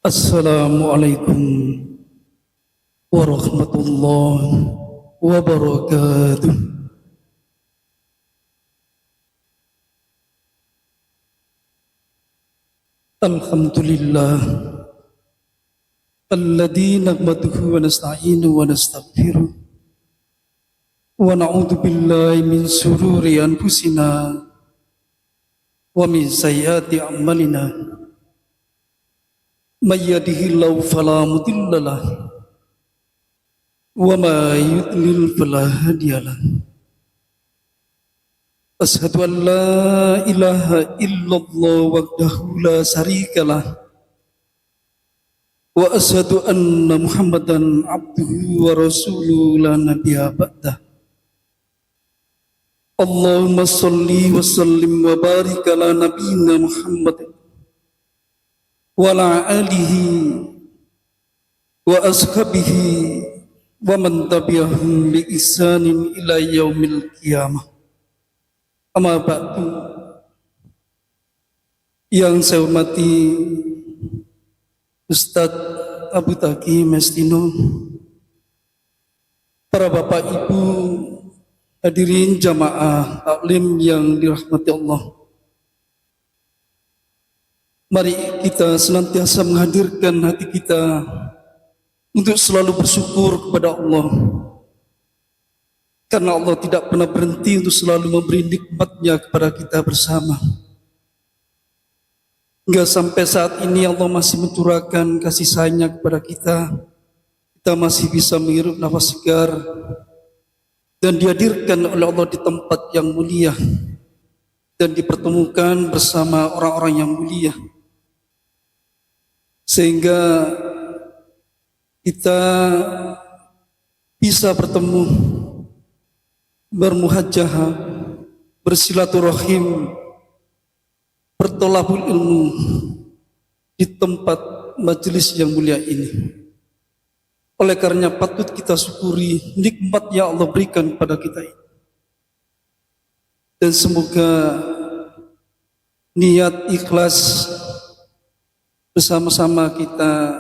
Assalamualaikum warahmatullahi wabarakatuh. Alhamdulillah alladzi nahmaduhu wa nasta'inuhu wa nastaghfiruh wa na'udzu billahi min shururi anfusina wa min sayyiati a'malina. May yahdihillahu fala mudilla lahu wa may yudlil fala hadiya lahu. Asyhadu an la ilaha illallah wahdahu la syarika lah wa asyhadu anna Muhammadan abduhu wa rasuluhu la nabiyya ba'dah. Allahumma shalli wa sallim wa barik ala nabiyyina Muhammad wa ala alihi wa ashabihi wa man tabi'ahum bi ihsanin ila yaumil qiyamah. Amma ba'du. Yang saya hormati Ustadz Abu Taqi Mestino, para bapak ibu hadirin jamaah taklim yang dirahmati Allah. Mari kita senantiasa menghadirkan hati kita untuk selalu bersyukur kepada Allah. Karena Allah tidak pernah berhenti untuk selalu memberi nikmat-Nya kepada kita bersama. Hingga sampai saat ini Allah masih mencurahkan kasih sayang-Nya kepada kita. Kita masih bisa menghirup nafas segar dan dihadirkan oleh Allah di tempat yang mulia dan dipertemukan bersama orang-orang yang mulia. Sehingga kita bisa bertemu, bermuhajahah, bersilaturahim, bertolabul ilmu di tempat majelis yang mulia ini. Oleh karena patut kita syukuri nikmat yang Allah berikan kepada kita ini. Dan semoga niat ikhlas bersama-sama kita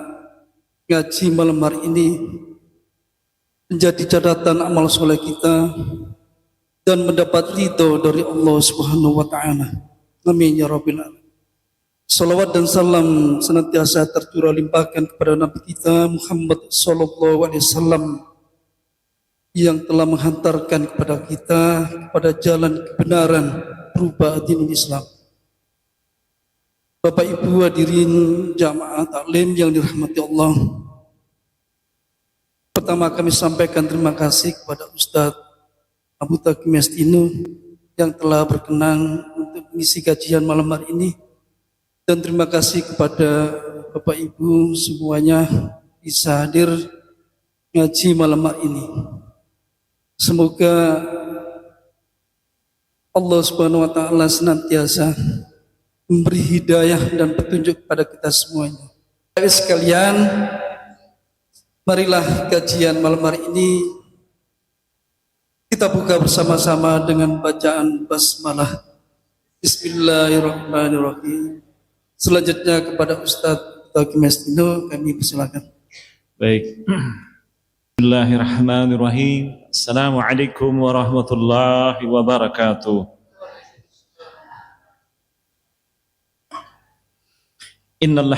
ngaji malam hari ini menjadi catatan amal soleh kita dan mendapat ridho dari Allah Subhanahu wa taala. Amin ya rabbil alamin. Salawat dan salam senantiasa tercurah limpahkan kepada Nabi kita Muhammad sallallahu alaihi wasallam yang telah menghantarkan kepada kita kepada jalan kebenaran berupa agama Islam. Bapak Ibu hadirin jamaah taklim yang dirahmati Allah. Pertama kami sampaikan terima kasih kepada Ustadz Abu Taqi Mestino yang telah berkenan untuk mengisi kajian malam hari ini. Dan terima kasih kepada Bapak Ibu semuanya bisa hadir ngaji malam hari ini. Semoga Allah Subhanahu wa taala senantiasa memberi hidayah dan petunjuk kepada kita semuanya. Bapak sekalian, marilah kajian malam hari ini kita buka bersama-sama dengan bacaan basmalah. Bismillahirrahmanirrahim. Selanjutnya kepada Ustadz Taqi Mestino kami persilakan. Baik. Bismillahirrahmanirrahim. Assalamualaikum warahmatullahi wabarakatuh. Innal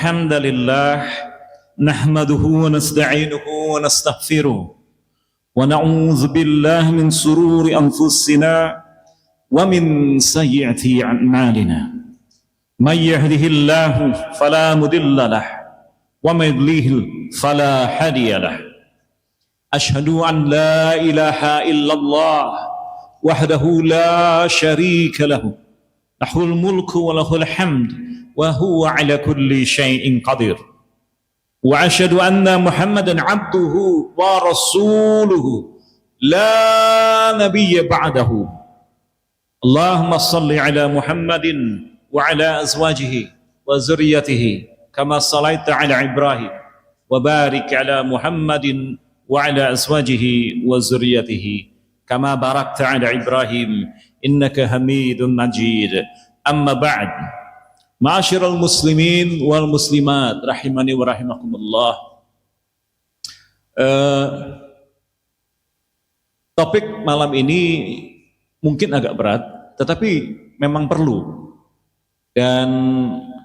hamdalillah nahmaduhu wa nasta'inuhu wa nastaghfiruh wa na'udzu billahi min shururi anfusina wa min sayyiati a'malina. May yahdihillahu fala mudilla lahu wa may yudlil fala hadiya lahu. Asyhadu an la ilaha illallah wahdahu la syarika lahu. Lahul mulku wa lahul hamd wa huwa ala kulli syai'in qadir. Wa asyhadu anna Muhammadan abduhu wa rasuluhu la nabiyya ba'dahu. Allahumma salli ala Muhammadin wa ala azwajihi wa zurriyyatihi kama sallaita ala Ibrahim wa barik ala Muhammadin wa ala azwajihi wa zurriyyatihi kama barakta ala Ibrahim innaka Hamidun Majid. Amma ba'd. Ma'asyiral muslimin wal muslimat rahimani wa rahimakumullah. Topik malam ini mungkin agak berat, tetapi memang perlu. Dan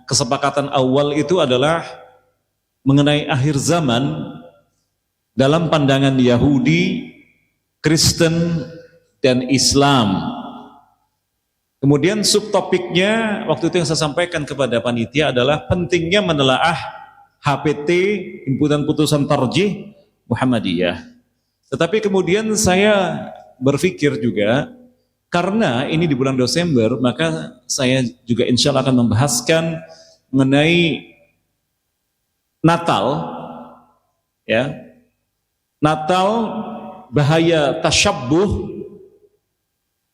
kesepakatan awal itu adalah mengenai akhir zaman dalam pandangan Yahudi, Kristen, dan Islam. Kemudian subtopiknya waktu itu yang saya sampaikan kepada panitia adalah pentingnya menelaah HPT, himpunan putusan tarjih Muhammadiyah. Tetapi kemudian saya berpikir juga, karena ini di bulan Desember, maka saya juga insya Allah akan membahaskan mengenai Natal, ya, Natal, bahaya tasyabbuh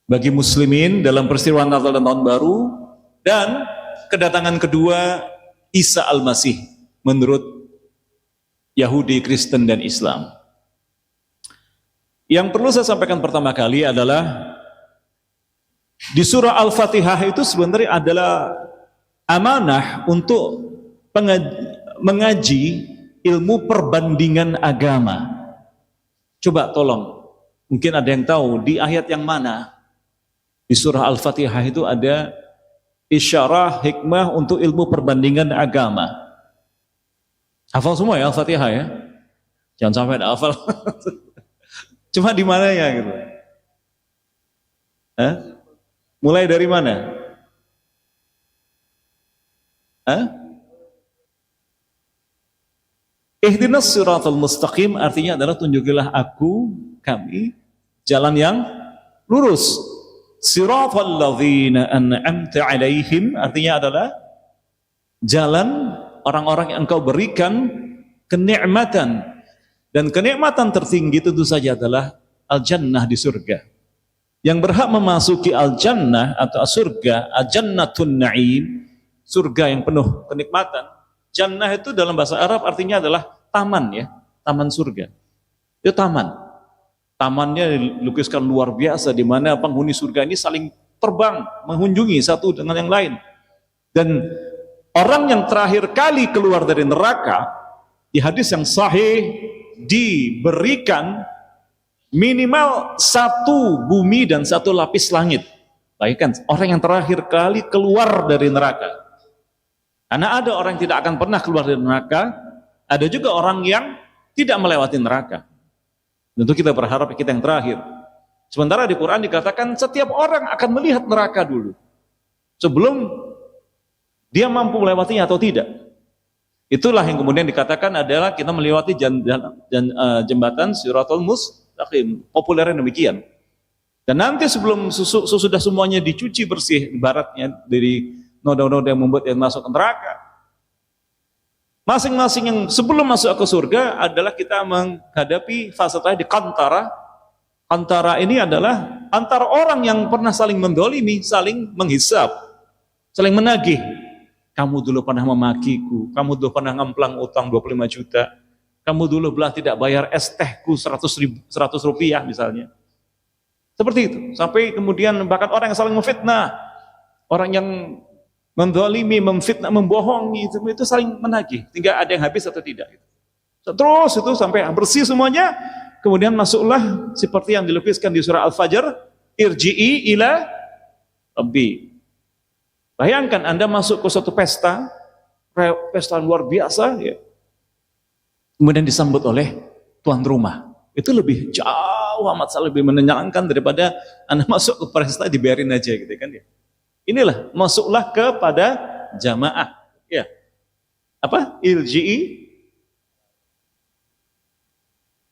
bagi muslimin dalam peristiwa Natal dan Tahun Baru, dan kedatangan kedua Isa Al-Masih menurut Yahudi, Kristen, dan Islam. Yang perlu saya sampaikan pertama kali adalah di surah Al-Fatihah itu sebenarnya adalah amanah untuk mengaji ilmu perbandingan agama. Coba tolong, mungkin ada yang tahu di ayat yang mana di surah Al-Fatihah itu ada isyarah hikmah untuk ilmu perbandingan agama. Hafal semua ya Al-Fatihah ya? Jangan sampai ada hafal. Cuma di mana ya gitu? Hah? Mulai dari mana? Hah? Ihdinas siratal mustaqim artinya adalah tunjukilah aku, kami, jalan yang lurus. Siratal ladzina an'amta alaihim artinya adalah jalan orang-orang yang engkau berikan kenikmatan, dan kenikmatan tertinggi tentu saja adalah al-jannah di surga. Yang berhak memasuki al-jannah atau surga, al-jannatun na'im, surga yang penuh kenikmatan. Jannah itu dalam bahasa Arab artinya adalah taman ya, taman surga. Itu taman. Tamannya dilukiskan luar biasa di mana penghuni surga ini saling terbang mengunjungi satu dengan yang lain. Dan orang yang terakhir kali keluar dari neraka di hadis yang sahih diberikan minimal satu bumi dan satu lapis langit. Bayangkan orang yang terakhir kali keluar dari neraka. Karena ada orang yang tidak akan pernah keluar dari neraka, ada juga orang yang tidak melewati neraka. Tentu kita berharap kita yang terakhir. Sementara di Quran dikatakan setiap orang akan melihat neraka dulu sebelum dia mampu melewatinya atau tidak. Itulah yang kemudian dikatakan adalah kita melewati jembatan Siratal Mustaqim. Populernya demikian. Dan nanti sebelum sesudah semuanya dicuci bersih, ibaratnya dari noda-noda yang membuat yang masuk ke neraka, masing-masing yang sebelum masuk ke surga adalah kita menghadapi fase terakhir di kantara. Kantara ini adalah antara orang yang pernah saling mendolimi, saling menghisap, saling menagih. Kamu dulu pernah memakiku, kamu dulu pernah ngemplang utang 25 juta, kamu dulu belah tidak bayar es tehku 100 rupiah misalnya. Seperti itu, sampai kemudian bahkan orang yang saling memfitnah, orang yang mendolimi, memfitnah, membohongi, itu saling menagih, tinggal ada yang habis atau tidak. Terus itu sampai bersih semuanya, kemudian masuklah seperti yang dilukiskan di surah Al-Fajr, irji'i ila rabbi. Bayangkan Anda masuk ke suatu pesta luar biasa, ya. Kemudian disambut oleh tuan rumah. Itu lebih jauh amat lebih menyenangkan daripada Anda masuk ke pesta dibiarin aja gitu kan ya. Inilah masuklah kepada jamaah, ya. Apa? Ilji'i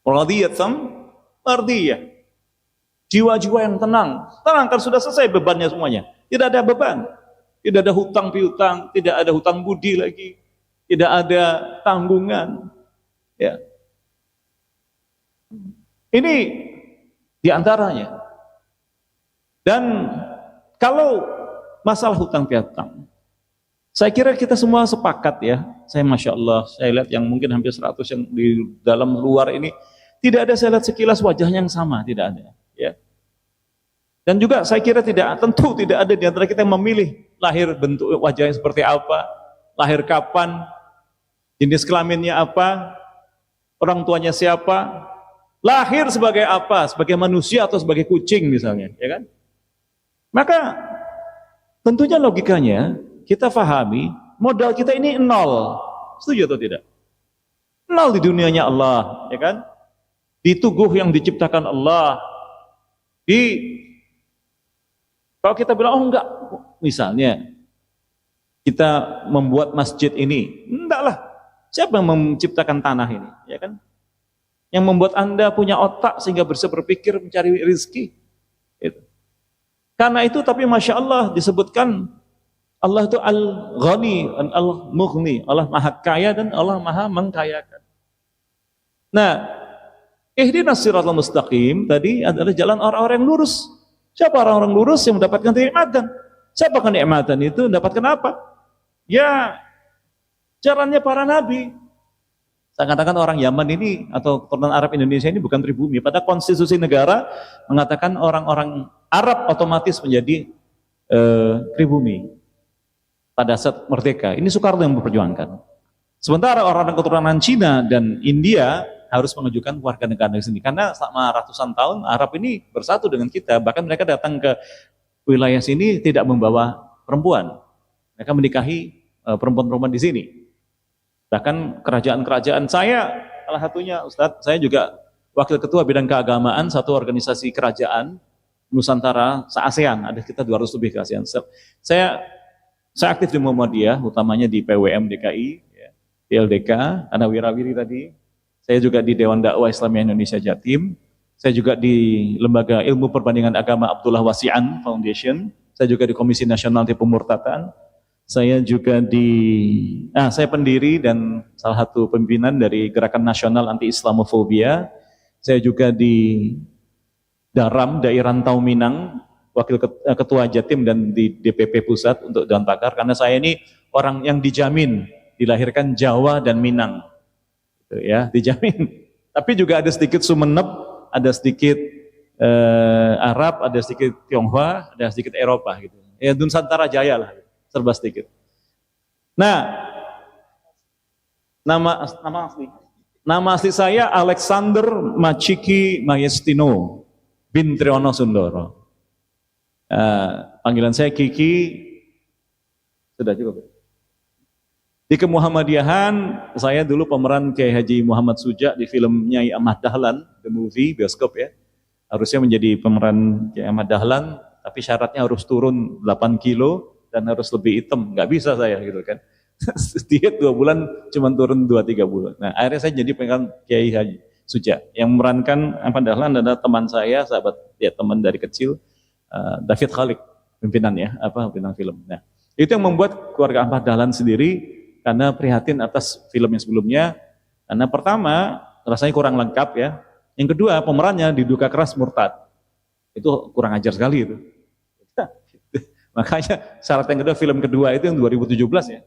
radiyatan mardiyah. Jiwa-jiwa yang tenang. Tenang kan sudah selesai bebannya semuanya. Tidak ada beban. Tidak ada hutang piutang, tidak ada hutang budi lagi. Tidak ada tanggungan. Ya. Ini diantaranya. Dan kalau masalah hutang piutang, saya kira kita semua sepakat ya. Saya Masya Allah, saya lihat yang mungkin hampir 100 yang di dalam luar ini, tidak ada saya lihat sekilas wajahnya yang sama, tidak ada. Ya. Dan juga saya kira tentu tidak ada di antara kita yang memilih lahir bentuk wajahnya seperti apa, lahir kapan, jenis kelaminnya apa, orang tuanya siapa, lahir sebagai apa, sebagai manusia atau sebagai kucing misalnya, ya kan? Maka tentunya logikanya kita fahami modal kita ini nol. Setuju atau tidak? Nol di dunianya Allah, ya kan? Di tubuh yang diciptakan Allah. Kalau kita bilang, oh enggak, misalnya kita membuat masjid ini, enggak lah. Siapa yang menciptakan tanah ini, ya kan? Yang membuat Anda punya otak sehingga bisa berpikir mencari rezeki. Gitu. Karena itu, tapi Masya Allah disebutkan Allah itu Al-Ghani, Al-Mughni, Allah Maha Kaya dan Allah Maha Mengkayakan. Nah, ihdinas siratal mustaqim tadi adalah jalan orang-orang yang lurus. Siapa orang-orang lurus yang mendapatkan kenikmatan? Siapa kenikmatan itu mendapatkan apa? Ya, jalannya para nabi. Saya katakan orang Yaman ini atau keturunan Arab Indonesia ini bukan pribumi. Pada konstitusi negara mengatakan orang-orang Arab otomatis menjadi pribumi pada saat merdeka. Ini Soekarno yang memperjuangkan. Sementara orang-orang keturunan Cina dan India harus menunjukkan warga negara di sini. Karena selama ratusan tahun Arab ini bersatu dengan kita. Bahkan mereka datang ke wilayah sini tidak membawa perempuan. Mereka menikahi perempuan-perempuan di sini. Bahkan kerajaan-kerajaan saya, salah satunya Ustadz, saya juga wakil ketua bidang keagamaan satu organisasi kerajaan Nusantara se-ASEAN, ada kita 200 lebih ke ASEAN. Saya aktif di Muhammadiyah, utamanya di PWM DKI, ya, di LDK, karena wirawiri tadi. Saya juga di Dewan Dakwah Islamiyah Indonesia Jatim. Saya juga di Lembaga Ilmu Perbandingan Agama Abdullah Wasi'an Foundation. Saya juga di Komisi Nasional Anti Pemurtadan. Saya juga saya pendiri dan salah satu pimpinan dari Gerakan Nasional Anti Islamofobia. Saya juga di Daram, Daerah Rantau Minang, wakil ketua Jatim dan di DPP Pusat untuk Dewan Pakar. Karena saya ini orang yang dijamin dilahirkan Jawa dan Minang, gitu ya, dijamin. Tapi juga ada sedikit Sumeneb, ada sedikit Arab, ada sedikit Tionghoa, ada sedikit Eropa, gitu. Ya Nusantara Jaya lah. Serba sedikit. Nah, nama asli saya Alexander Maciki Mayestino bin Triyono Sundoro. Panggilan saya Kiki. Sudah cukup. Di Kemuhammadiyahan, saya dulu pemeran Kiai Haji Muhammad Suja di film Nyai Ahmad Dahlan, the movie, bioskop ya. Harusnya menjadi pemeran Kiai Ahmad Dahlan, tapi syaratnya harus turun 8 kilo. Dan harus lebih hitam, nggak bisa saya gitu kan. Diet 2 bulan cuma turun 2-3 bulan. Nah akhirnya saya jadi pemeran Kiai Haji Suja. Yang memerankan Ahmad Dahlan adalah teman saya, sahabat ya, teman dari kecil, David Khalik, pimpinannya, pimpinan film. Nah itu yang membuat keluarga Ahmad Dahlan sendiri karena prihatin atas film yang sebelumnya. Karena pertama rasanya kurang lengkap ya. Yang kedua pemerannya diduga keras murtad. Itu kurang ajar sekali itu. Makanya syarat yang kedua, film kedua itu yang 2017 ya,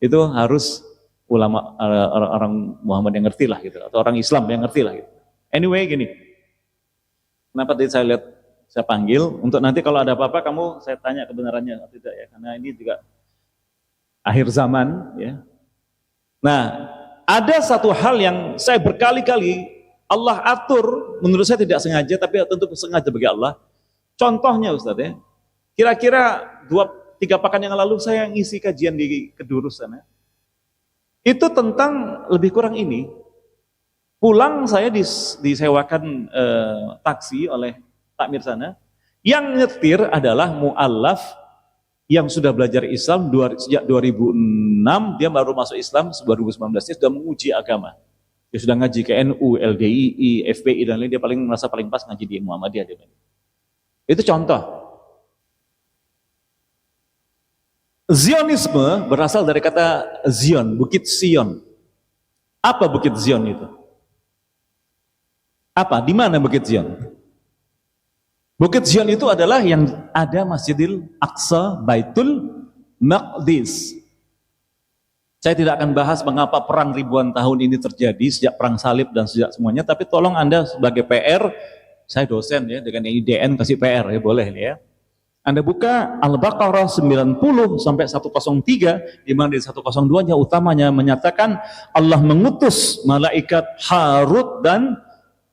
itu harus ulama, orang Muhammad yang ngerti lah gitu, atau orang Islam yang ngerti lah gitu. Anyway gini, kenapa tadi saya lihat, saya panggil, untuk nanti kalau ada apa-apa kamu saya tanya kebenarannya atau tidak ya, karena ini juga akhir zaman ya. Nah, ada satu hal yang saya berkali-kali Allah atur, menurut saya tidak sengaja, tapi tentu sengaja bagi Allah. Contohnya Ustadz ya, kira-kira 2-3 pekan yang lalu saya ngisi kajian di Kedurus sana. Itu tentang lebih kurang ini. Pulang saya disewakan taksi oleh takmir sana. Yang nyetir adalah mu'allaf yang sudah belajar Islam sejak 2006, dia baru masuk Islam 2019, dia sudah menguji agama. Dia sudah ngaji ke NU, LDII, FPI dan lain, dia merasa paling pas ngaji di Muhammadiyah. Itu contoh. Zionisme berasal dari kata Zion, Bukit Sion. Apa Bukit Zion itu? Apa? Di mana Bukit Zion? Bukit Zion itu adalah yang ada Masjidil Aqsa, Baitul Maqdis. Saya tidak akan bahas mengapa perang ribuan tahun ini terjadi sejak perang salib dan sejak semuanya, tapi tolong Anda sebagai PR, saya dosen ya, dengan IDN kasih PR ya, boleh ya. Anda buka Al-Baqarah 90 sampai 103, di mana di 102-nya utamanya menyatakan Allah mengutus malaikat Harut dan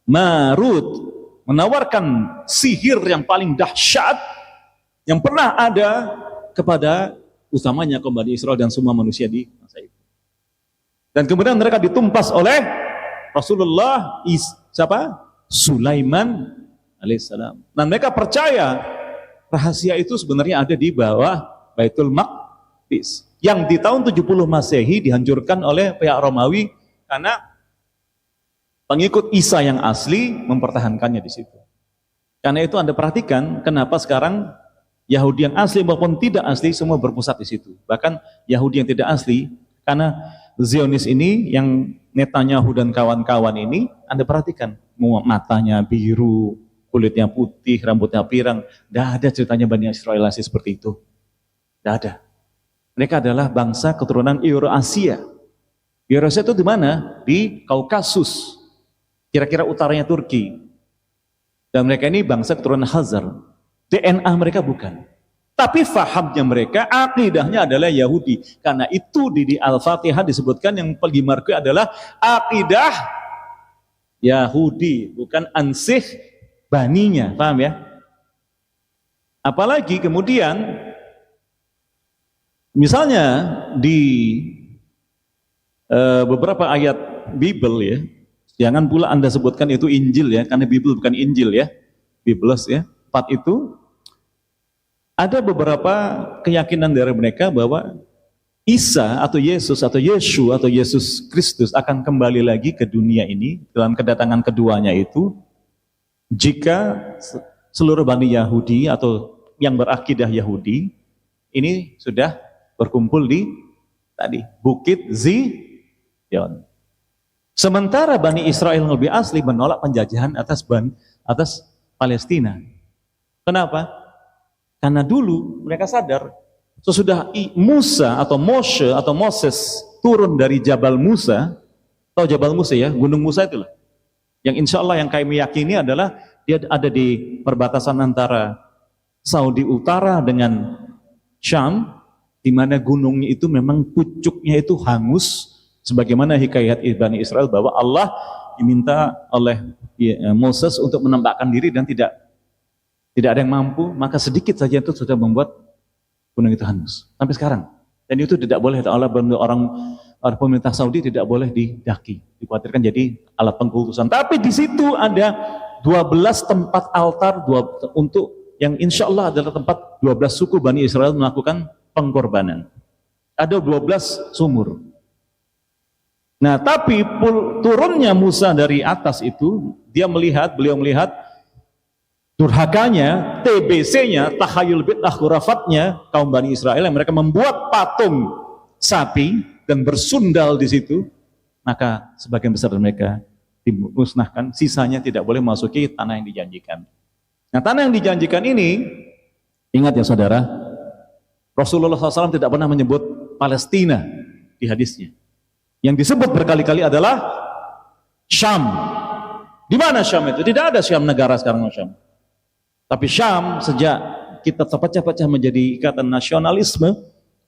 Marut menawarkan sihir yang paling dahsyat yang pernah ada kepada utamanya kaum Bani Israel dan semua manusia di masa itu. Dan kemudian mereka ditumpas oleh Rasulullah Sulaiman alaihissalam. Dan mereka percaya rahasia itu sebenarnya ada di bawah Baitul Maqdis yang di tahun 70 Masehi dihancurkan oleh pihak Romawi karena pengikut Isa yang asli mempertahankannya di situ. Karena itu Anda perhatikan kenapa sekarang Yahudi yang asli maupun tidak asli semua berpusat di situ. Bahkan Yahudi yang tidak asli, karena Zionis ini yang Netanyahu dan kawan-kawan ini, Anda perhatikan matanya biru, kulitnya putih, rambutnya pirang. Tidak ada ceritanya Bani Israel asli seperti itu. Tidak ada. Mereka adalah bangsa keturunan Eurasia. Eurasia itu di mana? Di Kaukasus, kira-kira utaranya Turki. Dan mereka ini bangsa keturunan Khazar. DNA mereka bukan. Tapi fahamnya mereka, akidahnya adalah Yahudi. Karena itu di Al-Fatihah disebutkan yang paling dimarkai adalah akidah Yahudi, bukan ansih baninya. Paham ya? Apalagi kemudian misalnya di beberapa ayat Bible ya, jangan pula Anda sebutkan itu Injil ya, karena Bible bukan Injil ya, Biblos ya. 4 itu ada beberapa keyakinan dari mereka bahwa Isa atau Yesus atau Yeshu atau Yesus Kristus akan kembali lagi ke dunia ini dalam kedatangan keduanya itu jika seluruh Bani Yahudi atau yang berakidah Yahudi ini sudah berkumpul di tadi Bukit Zion. Sementara Bani Israel yang lebih asli menolak penjajahan atas Palestina. Kenapa? Karena dulu mereka sadar sesudah Musa atau Moses turun dari Jabal Musa, atau Jabal Musa ya, Gunung Musa itulah. Yang insya Allah yang kami yakini adalah dia ada di perbatasan antara Saudi Utara dengan Syam, di mana gunungnya itu memang pucuknya itu hangus, sebagaimana hikayat Bani Israel bahwa Allah diminta oleh Moses untuk menampakkan diri dan tidak ada yang mampu, maka sedikit saja itu sudah membuat gunung itu hangus sampai sekarang. Dan itu tidak boleh orang pemerintah Saudi tidak boleh didaki, dikhawatirkan jadi alat pengkultusan. Tapi di situ ada 12 tempat altar untuk yang insya Allah adalah tempat 12 suku Bani Israel melakukan pengorbanan. Ada 12 sumur. Nah, tapi turunnya Musa dari atas itu, beliau melihat durhakanya, TBC-nya, takhayul bid'ah khurafatnya kaum Bani Israel yang mereka membuat patung sapi dan bersundal di situ, maka sebagian besar dari mereka dimusnahkan, sisanya tidak boleh memasuki tanah yang dijanjikan. Nah, tanah yang dijanjikan ini, ingat ya saudara, Rasulullah SAW tidak pernah menyebut Palestina di hadisnya. Yang disebut berkali-kali adalah Syam. Di mana Syam itu? Tidak ada Syam negara sekarang Syam. Tapi Syam sejak kita terpecah-pecah menjadi ikatan nasionalisme,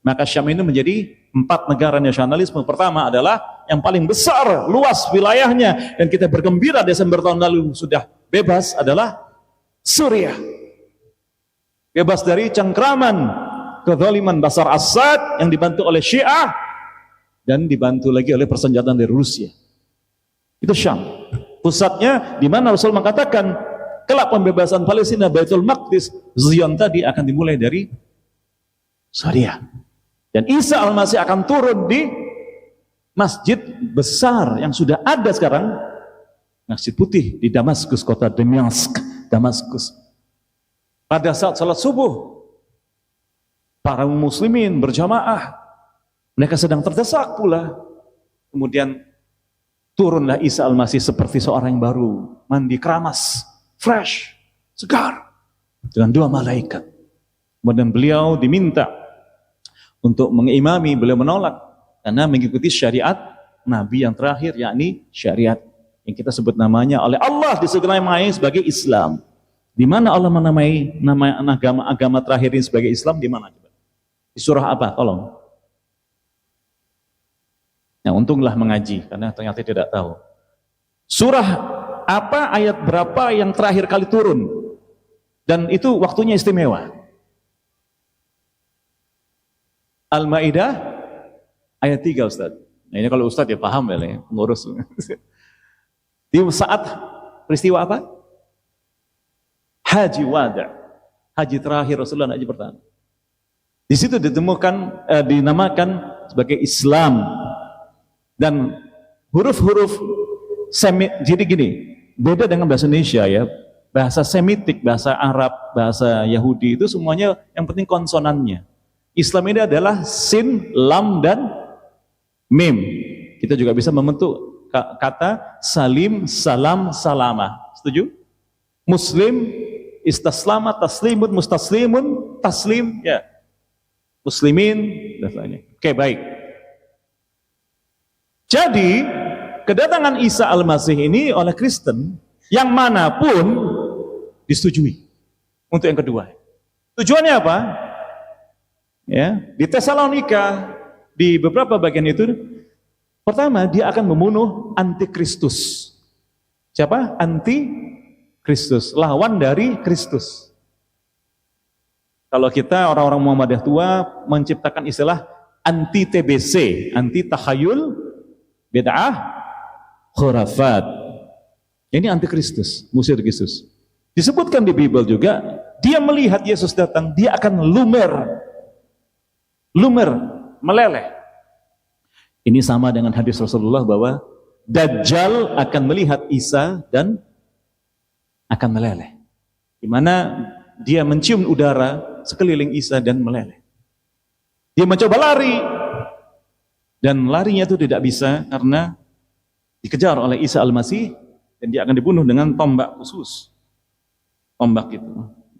maka Syam ini menjadi 4 negara nasionalisme. Pertama adalah yang paling besar, luas wilayahnya, dan kita bergembira Desember tahun lalu sudah bebas adalah Suriah. Bebas dari cengkraman kezaliman Bashar Assad yang dibantu oleh Syiah dan dibantu lagi oleh persenjataan dari Rusia. Itu Syam. Pusatnya di mana Rasul mengatakan kelak pembebasan Palestina, Baitul Maqdis, Zion tadi akan dimulai dari Suriah. Dan Isa Al-Masih akan turun di masjid besar yang sudah ada sekarang, Masjid Putih di Damaskus, kota Damaskus. Pada saat salat subuh, para muslimin berjamaah, mereka sedang terdesak pula. Kemudian turunlah Isa Al-Masih seperti seorang yang baru, mandi keramas, fresh, segar, dengan 2 malaikat. Kemudian beliau diminta untuk mengimami, beliau menolak karena mengikuti syariat Nabi yang terakhir, yakni syariat yang kita sebut namanya oleh Allah disebut namanya sebagai Islam. Di mana Allah menamai nama agama terakhir ini sebagai Islam? Di mana coba? Di surah apa? Tolong. Nah, untunglah mengaji karena ternyata tidak tahu. Surah apa, ayat berapa yang terakhir kali turun? Dan itu waktunya istimewa. Al-Maidah ayat 3, Ustaz. Nah, ini kalau Ustaz ya paham ya, pengurus. Di saat peristiwa apa? Haji Wada. Haji terakhir Rasulullah, haji pertama. Di situ dinamakan sebagai Islam. Dan huruf-huruf jadi gini, beda dengan bahasa Indonesia ya. Bahasa Semitik, bahasa Arab, bahasa Yahudi itu semuanya yang penting konsonannya. Islam ini adalah sin, lam, dan mim. Kita juga bisa membentuk kata salim, salam, salamah. Setuju? Muslim, istaslama, taslimun, mustaslimun, taslim, ya. Muslimin, dan lainnya. Oke, baik. Jadi, kedatangan Isa Al-Masih ini oleh Kristen, yang manapun disetujui. Untuk yang kedua. Tujuannya apa? Ya, di Tesalonika, di beberapa bagian itu, pertama dia akan membunuh antikristus. Siapa? Antikristus, lawan dari Kristus. Kalau kita orang-orang Muhammadiyah tua menciptakan istilah anti TBC, anti takhayul, bid'ah, khurafat. Ini antikristus, musuh Kristus. Disebutkan di Bible juga, dia melihat Yesus datang, dia akan lumer, meleleh. Ini sama dengan hadis Rasulullah bahwa Dajjal akan melihat Isa dan akan meleleh. Di mana dia mencium udara sekeliling Isa dan meleleh. Dia mencoba lari dan larinya itu tidak bisa karena dikejar oleh Isa Al-Masih dan dia akan dibunuh dengan tombak khusus. Tombak itu,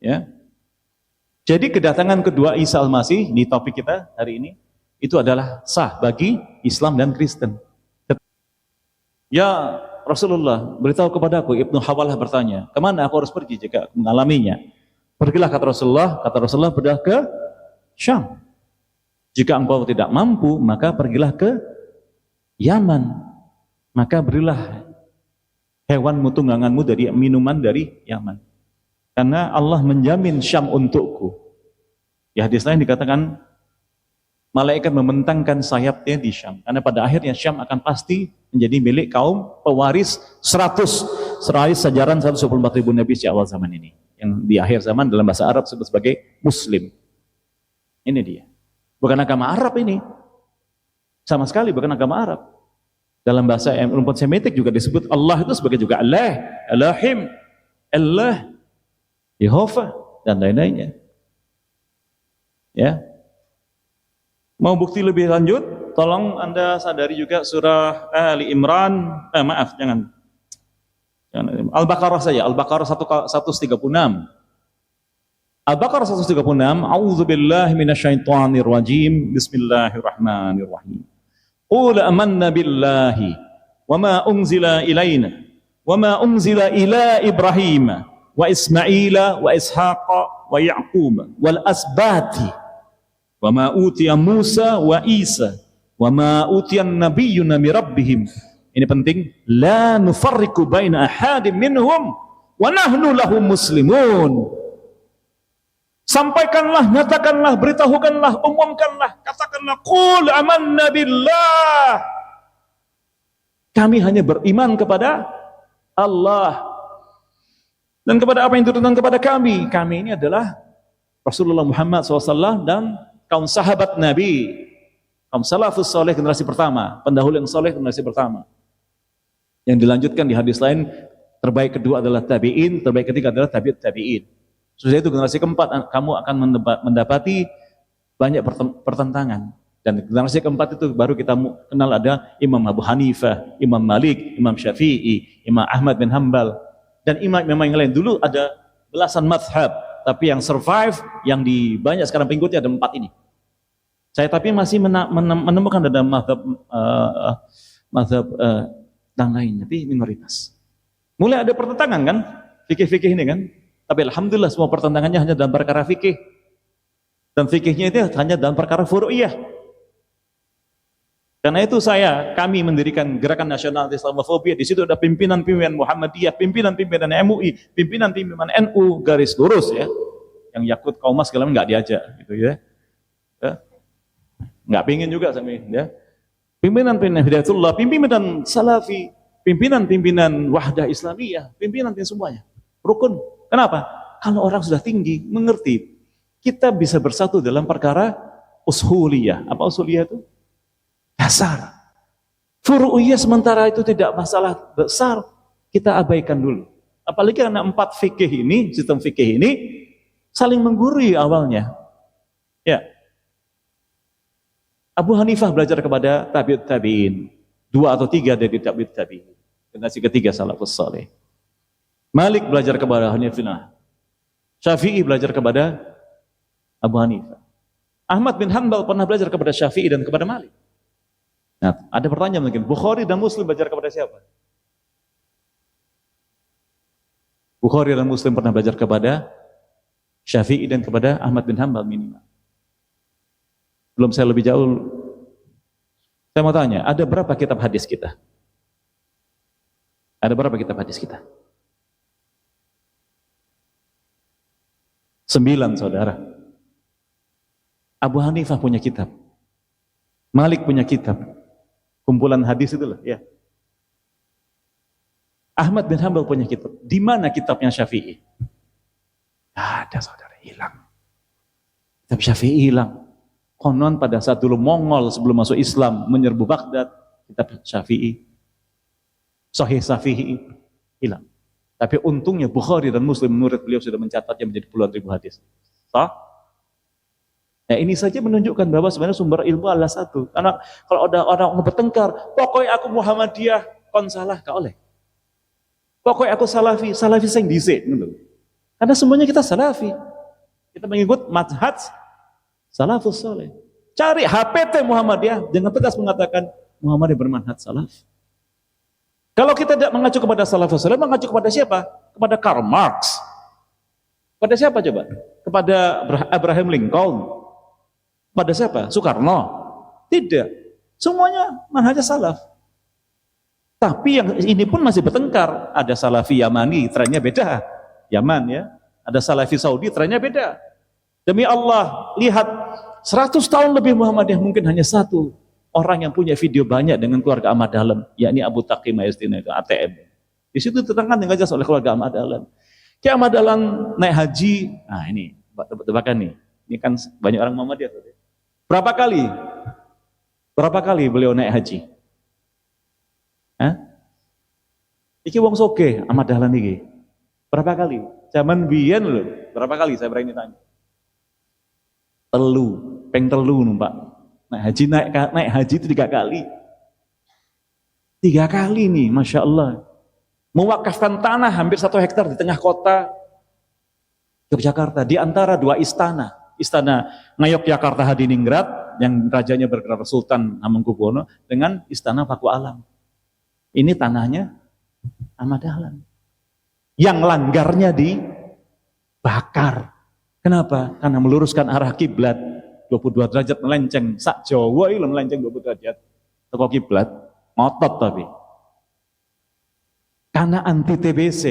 ya. Jadi kedatangan kedua Isa Al-Masih di topik kita hari ini itu adalah sah bagi Islam dan Kristen. Ya Rasulullah, beritahu kepadaku. Ibnu Hawalah bertanya, kemana aku harus pergi jika mengalaminya? Pergilah, kata Rasulullah pergilah ke Syam. Jika engkau tidak mampu, maka pergilah ke Yaman. Maka berilah hewanmu, tungganganmu dari minuman dari Yaman. Karena Allah menjamin Syam untukku. Di hadis lain dikatakan malaikat membentangkan sayapnya di Syam. Karena pada akhirnya Syam akan pasti menjadi milik kaum pewaris 100 sejaran 124.000 Nabi di awal zaman ini. Yang di akhir zaman dalam bahasa Arab disebut sebagai Muslim. Ini dia. Bukan agama Arab ini. Sama sekali bukan agama Arab. Dalam bahasa rumput Semitik juga disebut Allah itu sebagai juga Allah, Elohim, Allah, Yehova, dan lain-lainnya. Ya. Mau bukti lebih lanjut, tolong Anda sadari juga surah Ali Imran, jangan Al-Baqarah saja, Al-Baqarah 136. Al-Baqarah 136, A'udzubillahi minasyaitonirrajim, Bismillahirrahmanirrahim. Qul amanna billahi wa ma unzila ilaina wa ma unzila ila Ibrahim wa Ismaila wa Ishaqa wa Ya'qub wal asbati wa ma utiya Musa wa Isa wa ma utiya an-nabiyyuna min rabbihim. Ini penting, la nufarriqu baina ahadin minhum wa nahnu lahum muslimun. Sampaikanlah, nyatakanlah, beritahukanlah, umumkanlah, katakanlah qul amanna billah. Kami hanya beriman kepada Allah dan kepada apa yang diturunkan kepada kami. Kami ini adalah Rasulullah Muhammad SAW dan kaum sahabat Nabi, kaum salafus soleh generasi pertama, pendahulu yang soleh generasi pertama. Yang dilanjutkan di hadis lain, terbaik kedua adalah tabi'in, terbaik ketiga adalah tabi'in. Sudah itu generasi keempat, kamu akan mendapati banyak pertentangan. Dan generasi keempat itu baru kita kenal ada Imam Abu Hanifah, Imam Malik, Imam Syafi'i, Imam Ahmad bin Hanbal, dan imam-imam yang lain. Dulu ada belasan mazhab, tapi yang survive, yang di banyak sekarang pengikutnya ada 4 ini. Saya tapi masih menemukan ada mazhab yang lain, tapi minoritas. Mulai ada pertentangan kan, fikih-fikih ini kan. Tapi alhamdulillah semua pertentangannya hanya dalam perkara fikih. Dan fikihnya itu hanya dalam perkara furu'iyah. Karena itu kami mendirikan Gerakan Nasional Islamofobia. Di situ ada pimpinan-pimpinan Muhammadiyah, pimpinan-pimpinan MUI, pimpinan-pimpinan NU garis lurus ya. Yang Yakut Kaumas segala nggak diajak gitu ya. Nggak pingin juga sama ya. Pimpinan-pimpinan Hidayatullah, pimpinan Salafi, pimpinan-pimpinan Wahdah Islamiyah, pimpinan semuanya. Rukun. Kenapa? Kalau orang sudah tinggi, mengerti, kita bisa bersatu dalam perkara ushuliyah. Apa ushuliyah itu? Dasar. Furu'iyah sementara itu tidak masalah besar, kita abaikan dulu. Apalagi karena 4 fikih ini, sistem fikih ini, saling menggurui awalnya. Ya. Abu Hanifah belajar kepada tabi'ut tabi'in. 2 atau 3 dari tabi'ut tabi'in. Generasi ketiga salafus saleh. Malik belajar kepada Hanifah. Syafi'i belajar kepada Abu Hanifah. Ahmad bin Hanbal pernah belajar kepada Syafi'i dan kepada Malik. Nah, ada pertanyaan mungkin, Bukhari dan Muslim belajar kepada siapa? Bukhari dan Muslim pernah belajar kepada Syafi'i dan kepada Ahmad bin Hanbal minimal. Belum saya lebih jauh, saya mau tanya, ada berapa kitab hadis kita? Ada berapa kitab hadis kita? 9 saudara. Abu Hanifah punya kitab, Malik punya kitab, kumpulan hadis itulah ya. Ahmad bin Hanbal punya kitab. Di mana kitabnya Syafi'i? Ada saudara, hilang. Kitab Syafi'i hilang. Konon pada saat dulu Mongol sebelum masuk Islam menyerbu Baghdad, kitab Syafi'i, Sahih Syafi'i hilang. Tapi untungnya Bukhari dan Muslim menurut beliau sudah mencatatnya menjadi puluhan ribu hadis. Sah? Nah ini saja menunjukkan bahwa sebenarnya sumber ilmu adalah satu. Karena kalau ada orang bertengkar, pokoknya aku Muhammadiyah, kon salah, gak oleh. Pokoknya aku Salafi, Salafi sing dhisik gitu. Karena semuanya kita Salafi. Kita mengikut mazhab Salafus Saleh. Cari HPT Muhammadiyah, jangan tegas mengatakan Muhammadiyah bermanhaj salaf. Kalau kita tidak mengacu kepada Salafus Saleh, mengacu kepada siapa? Kepada Karl Marx. Kepada siapa coba? Kepada Abraham Lincoln. Kepada siapa? Soekarno. Tidak. Semuanya manhaj salaf. Tapi yang ini pun masih bertengkar. Ada Salafi Yamani, trennya beda. Yaman ya. Ada Salafi Saudi, trennya beda. Demi Allah, lihat 100 tahun lebih Muhammadiyah mungkin hanya satu orang yang punya video banyak dengan keluarga Ahmad Dahlan, yakni Abu Taqi Mayastina itu ATM. Di situ diterangkan dengan jelas oleh keluarga Ahmad Dahlan. Kayak Ahmad Dahlan naik haji, nah ini tebak-tebakan nih. Ini kan banyak orang Muhammadiyah. Berapa kali? Berapa kali beliau naik haji? Hah? Iki wong soge Ahmad Dahlan iki. Berapa kali? Zaman biyen loh. Berapa kali saya berani tanya? Peng telu numpak. Naik haji itu 3 kali. 3 kali nih, Masya Allah. Mewakafkan tanah hampir 1 hektar di tengah kota Yogyakarta, di antara 2 istana. Istana Ngayogyakarta Hadiningrat, yang rajanya bergerak Sultan Hamengkubuwono, dengan Istana Paku Alam. Ini tanahnya Ahmad Dahlan. Yang langgarnya dibakar. Kenapa? Karena meluruskan arah kiblat 22 derajat melenceng. Sak Jawa itu melenceng 20 derajat. Teko kiblat, ngotot tapi. Karena anti TBC.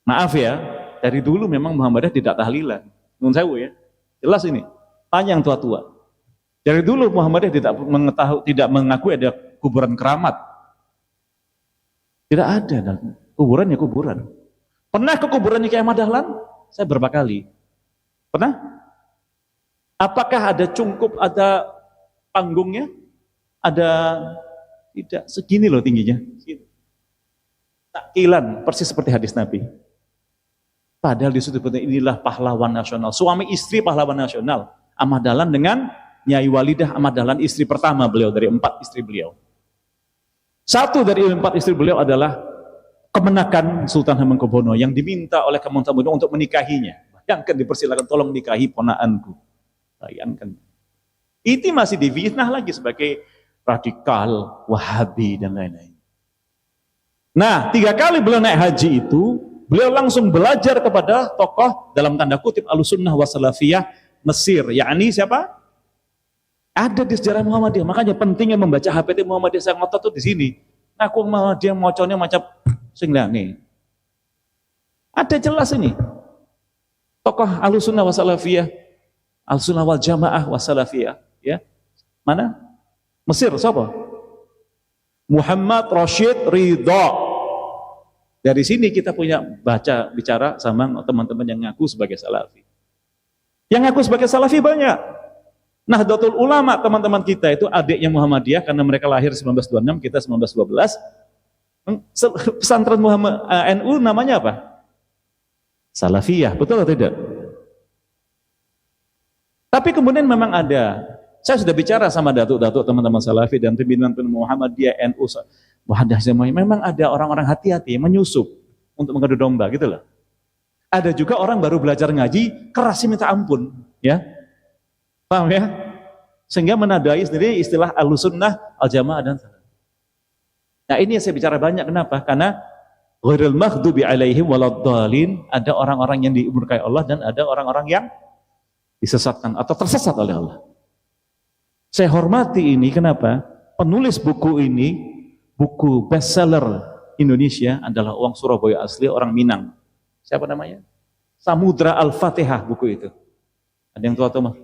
Maaf ya, dari dulu memang Muhammadiyah tidak tahlilan. Nun sewu ya. Jelas ini. Tanya yang tua-tua. Dari dulu Muhammadiyah tidak mengakui ada kuburan keramat. Tidak ada. Kuburan ya kuburan. Pernah ke kuburannya Kiai Ahmad Dahlan? Saya berapa kali? Pernah? Apakah ada cungkup, ada panggungnya? Ada, tidak, segini loh tingginya. Segini. Takilan, persis seperti hadis Nabi. Padahal di situ inilah pahlawan nasional. Suami istri pahlawan nasional. Ahmad Dahlan dengan Nyai Walidah Ahmad Dahlan, istri pertama beliau dari 4 istri beliau. 1 dari 4 istri beliau adalah kemenakan Sultan Hamengkubuwono yang diminta oleh Hamengkubuwono untuk menikahinya. Bayangkan dipersilakan, tolong nikahi ponaanku. Bayangkan. Itu masih difitnah lagi sebagai radikal, Wahabi dan lain-lain. Nah, 3 kali beliau naik haji itu Beliau langsung belajar kepada tokoh dalam tanda kutip Ahlussunnah wa Salafiyah Mesir, yakni siapa? Ada di sejarah Muhammadiyah. Makanya pentingnya membaca HPT Muhammadiyah. Saya ngotot tuh di sini. Aku Muhammadiyah moconya macam singlangi. Ada jelas ini. Tokoh Ahlussunnah wa Salafiyah, Ahlussunnah wal Jamaah wa Salafiyah, ya. Mana? Mesir, siapa? Muhammad Rashid Ridha. Dari sini kita punya bicara sama teman-teman yang ngaku sebagai salafi. Yang ngaku sebagai salafi banyak. Nahdlatul Ulama teman-teman kita itu adiknya Muhammadiyah karena mereka lahir 1926, kita 1912. Pesantren Muhammad NU namanya apa? Salafiyah, betul atau tidak? Tapi kemudian memang ada, saya sudah bicara sama datuk-datuk teman-teman Salafi dan pimpinan Muhammadiyah NU memang ada orang-orang hati-hati menyusup untuk mengadu domba gitu loh. Ada juga orang baru belajar ngaji kerasnya minta ampun, ya. Paham ya? Sehingga menadai sendiri istilah Ahlussunnah Al-Jamaah dan Salaf. Nah, ini yang saya bicara banyak, kenapa? Karena ghairil maghdubi alaihim waladdallin, ada orang-orang yang dimurkai Allah dan ada orang-orang yang disesatkan atau tersesat oleh Allah. Saya hormati ini, kenapa? Penulis buku ini, buku bestseller Indonesia adalah orang Surabaya asli, orang Minang. Siapa namanya? Samudra Al-Fatihah buku itu. Ada yang tahu mah?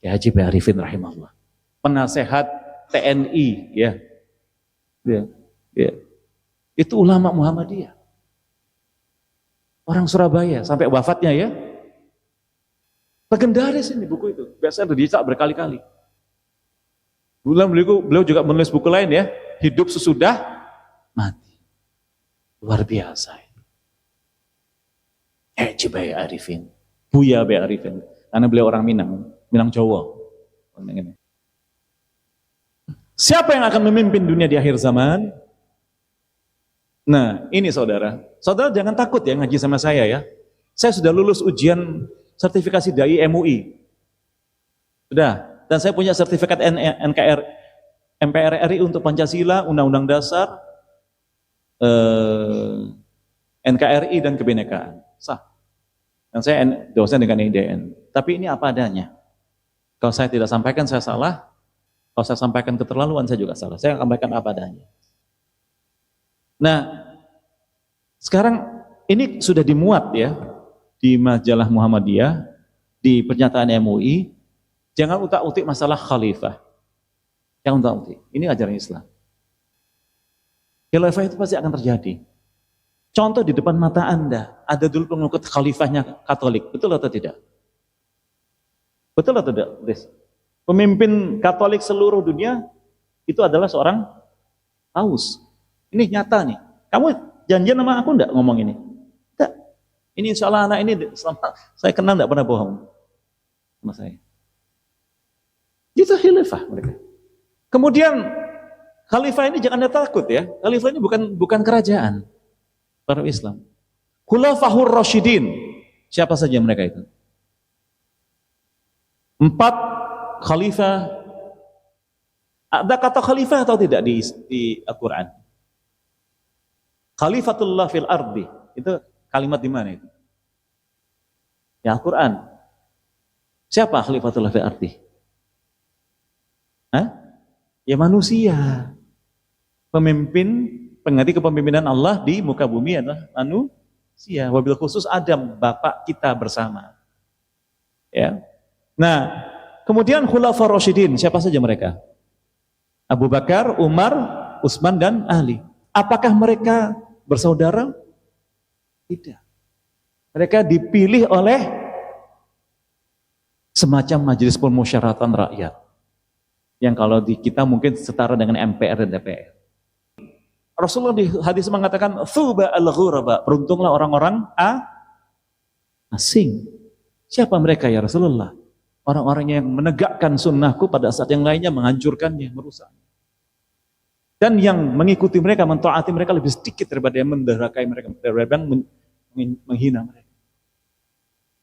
Ya Haji B. Arifin rahimahullah. Penasehat TNI, ya. Ya. Itu ulama Muhammadiyah. Orang Surabaya sampai wafatnya ya. Legendaris ini buku itu. Biasanya dicetak berkali-kali. Beliau juga menulis buku lain ya, Hidup Sesudah Mati. Luar biasa. Haji B. Arifin, Buya B. Arifin. Karena beliau orang Minang Jawa. Siapa yang akan memimpin dunia di akhir zaman? Nah, ini saudara. Saudara jangan takut ya ngaji sama saya ya. Saya sudah lulus ujian sertifikasi dai MUI. Sudah. Dan saya punya sertifikat MPR RI untuk Pancasila, Undang-Undang Dasar, NKRI dan Kebinekaan. Sah. Dan saya dosen dengan IDN. Tapi ini apa adanya. Kalau saya tidak sampaikan saya salah. Kalau saya sampaikan keterlaluan saya juga salah. Saya sampaikan apa adanya. Nah, sekarang ini sudah dimuat ya di majalah Muhammadiyah, di pernyataan MUI. Jangan utak-utik masalah khalifah. Jangan utak-utik. Ini ajaran Islam. Khilafah itu pasti akan terjadi. Contoh di depan mata Anda, ada dulu pengikut khalifahnya Katolik. Betul atau tidak? Betul atau tidak? Pemimpin Katolik seluruh dunia itu adalah seorang Paus. Ini nyata nih. Kamu janjian sama aku enggak ngomong ini? Enggak. Ini insya Allah anak ini selama saya kenal enggak pernah bohong sama saya. Itu khilafah mereka. Kemudian khalifah ini jangan Anda takut ya. Khalifah ini bukan kerajaan para Islam. Khulafahur Rasyidin. Siapa saja mereka itu? 4 khalifah. Ada kata khalifah atau tidak di Al-Quran? Khalifatullah fil ardi. Itu kalimat di mana itu? Ya Al-Quran. Siapa khalifatullah fil ardi? Hah? Ya manusia. Pemimpin, pengganti kepemimpinan Allah di muka bumi adalah manusia. Wabil khusus Adam, bapak kita bersama. Ya. Nah, kemudian Khulafaur Rasyidin, siapa saja mereka? Abu Bakar, Umar, Utsman dan Ali. Apakah mereka bersaudara? Tidak. Mereka dipilih oleh semacam majelis permusyawaratan rakyat. Yang kalau di kita mungkin setara dengan MPR dan DPR. Rasulullah di hadis mengatakan, "Thuba al-ghuraba", beruntunglah orang-orang asing. Siapa mereka ya Rasulullah? Orang-orang yang menegakkan sunnahku pada saat yang lainnya menghancurkannya, merusaknya. Dan yang mengikuti mereka, mentaati mereka lebih sedikit daripada yang menderakai mereka, daripada yang menghina mereka.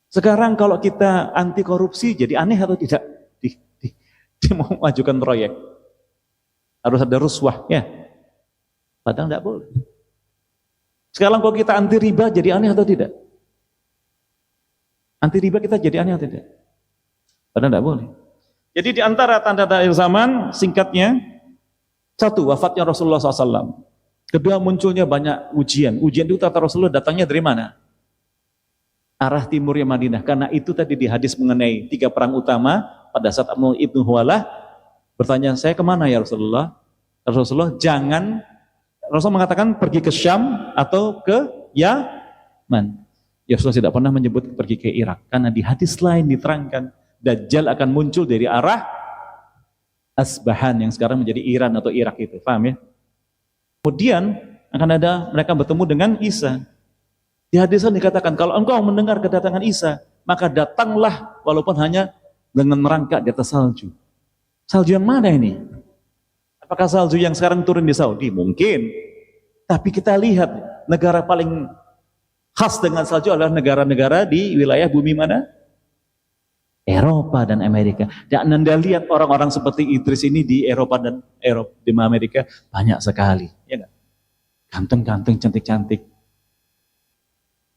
Sekarang kalau kita anti korupsi, jadi aneh atau tidak? Dia mau mengajukan proyek. Harus ada ruswah, ya. Padahal tidak boleh. Sekarang kalau kita anti riba jadi aneh atau tidak? Anti riba kita jadi aneh atau tidak? Padahal tidak boleh. Jadi di antara tanda-tanda akhir zaman, singkatnya, satu, wafatnya Rasulullah SAW. Kedua, munculnya banyak ujian. Ujian itu kata Rasulullah datangnya dari mana? Arah timurnya Madinah. Karena itu tadi di hadis mengenai 3 perang utama, pada saat Amr ibn Huwalah bertanya, saya kemana ya Rasulullah? Rasulullah jangan, Rasul mengatakan pergi ke Syam atau ke Yaman. Ya Rasulullah tidak pernah menyebut pergi ke Irak. Karena di hadis lain diterangkan, Dajjal akan muncul dari arah Asbahan yang sekarang menjadi Iran atau Irak itu. Paham ya? Kemudian akan ada mereka bertemu dengan Isa. Di hadis lain dikatakan, kalau engkau mendengar kedatangan Isa, maka datanglah walaupun hanya dengan merangkak di atas salju. Salju yang mana ini? Apakah salju yang sekarang turun di Saudi? Mungkin. Tapi kita lihat negara paling khas dengan salju adalah negara-negara di wilayah bumi mana? Eropa dan Amerika. Dan Anda lihat orang-orang seperti Idris ini di Eropa dan di Amerika banyak sekali. Ya nggak? Ganteng-ganteng, cantik-cantik.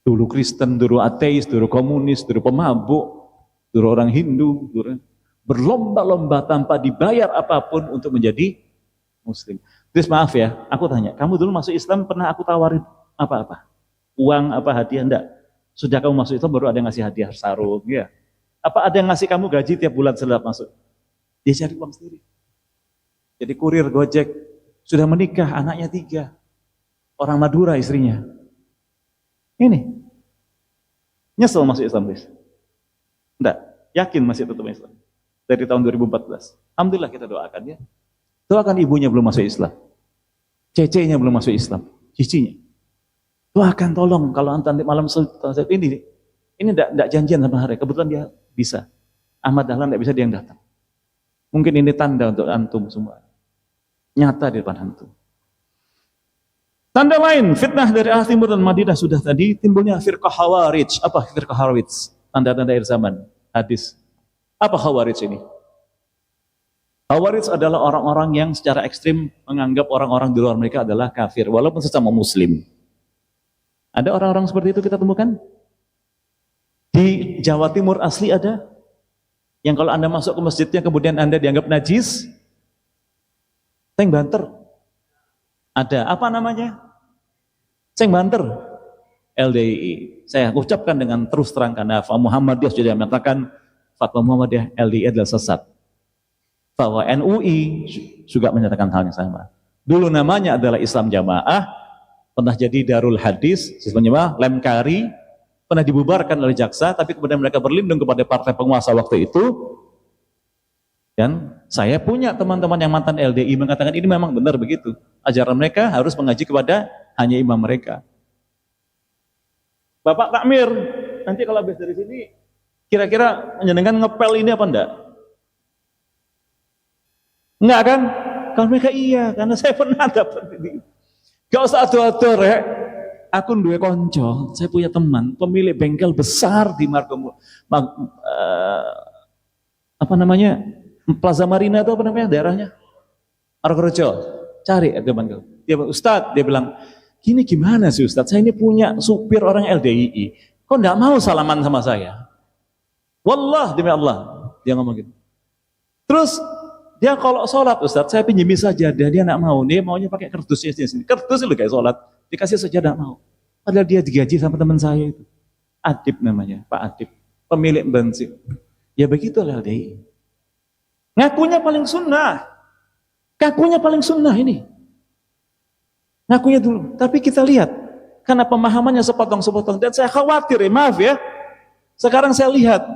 Dulu Kristen, dulu ateis, dulu komunis, dulu pemabuk, dulu orang Hindu, dulu berlomba-lomba tanpa dibayar apapun untuk menjadi Muslim. Terus maaf ya, aku tanya, kamu dulu masuk Islam pernah aku tawarin apa-apa? Uang apa hadiah? Enggak. Sudah kamu masuk Islam baru ada yang ngasih hadiah sarung, ya. Apa ada yang ngasih kamu gaji tiap bulan setelah masuk? Dia cari uang sendiri. Jadi kurir Gojek, sudah menikah, anaknya 3. Orang Madura istrinya. Ini. Nyesel masuk Islam, guys. Enggak, yakin masih tetap Islam. Dari tahun 2014. Alhamdulillah kita doakan ya. Doakan ibunya belum masuk Islam. Cece-nya belum masuk Islam. Cicinya. Doakan tolong kalau nanti malam ini enggak janjian sama hari. Kebetulan dia bisa. Ahmad Dahlan enggak bisa, dia yang datang. Mungkin ini tanda untuk antum semua. Nyata di depan antum. Tanda lain, fitnah dari Ahli Timur dan Madinah sudah tadi, timbulnya firqah Khawarij. Apa firqah Khawarij? Tanda-tanda akhir zaman. Hadis. Apa Khawarij ini? Khawarij adalah orang-orang yang secara ekstrim menganggap orang-orang di luar mereka adalah kafir, walaupun sesama muslim. Ada orang-orang seperti itu kita temukan? Di Jawa Timur asli ada? Yang kalau Anda masuk ke masjidnya kemudian Anda dianggap najis? Seng banter. Ada. Apa namanya? Seng banter. LDII. Saya ucapkan dengan terus terang karena Muhammadiyah sudah mengatakan fatwa Muhammadiyah LDII adalah sesat. Bahwa NUI juga menyatakan hal yang sama. Dulu namanya adalah Islam Jamaah, pernah jadi Darul Hadis, Islam Jamaah, Lemkari, pernah dibubarkan oleh jaksa, tapi kemudian mereka berlindung kepada partai penguasa waktu itu. Dan saya punya teman-teman yang mantan LDI mengatakan ini memang benar begitu. Ajaran mereka harus mengaji kepada hanya imam mereka. Bapak Takmir, nanti kalau habis dari sini, kira-kira menjenengan ngepel ini apa enggak? Enggak kan? Kalau mereka iya, karena saya pernah dapat ini. Gak usah adu-adu rek. Aku dua konco, saya punya teman, pemilik bengkel besar di apa namanya? Plaza Marina itu apa namanya daerahnya? Argorejo. Cari teman. Dia bilang, Ustadz, dia bilang, gini gimana sih Ustadz? Saya ini punya supir orang LDII. Kok enggak mau salaman sama saya? Wallah demi Allah, dia ngomong gitu. Terus dia kalau sholat Ustadz, saya pinjami sajadah, dia enggak mau. Dia maunya pakai kardusnya sini. Kardus itu kayak sholat, dikasih sajadah enggak mau. Padahal dia digaji sama teman saya itu. Adib namanya, Pak Adib, pemilik bensin. Ya begitulah LDII. Ngakunya paling sunnah. Ngakunya paling sunnah ini. Ngakunya dulu. Tapi kita lihat. Karena pemahamannya sepotong-sepotong. Dan saya khawatir ya, maaf ya. Sekarang saya lihat.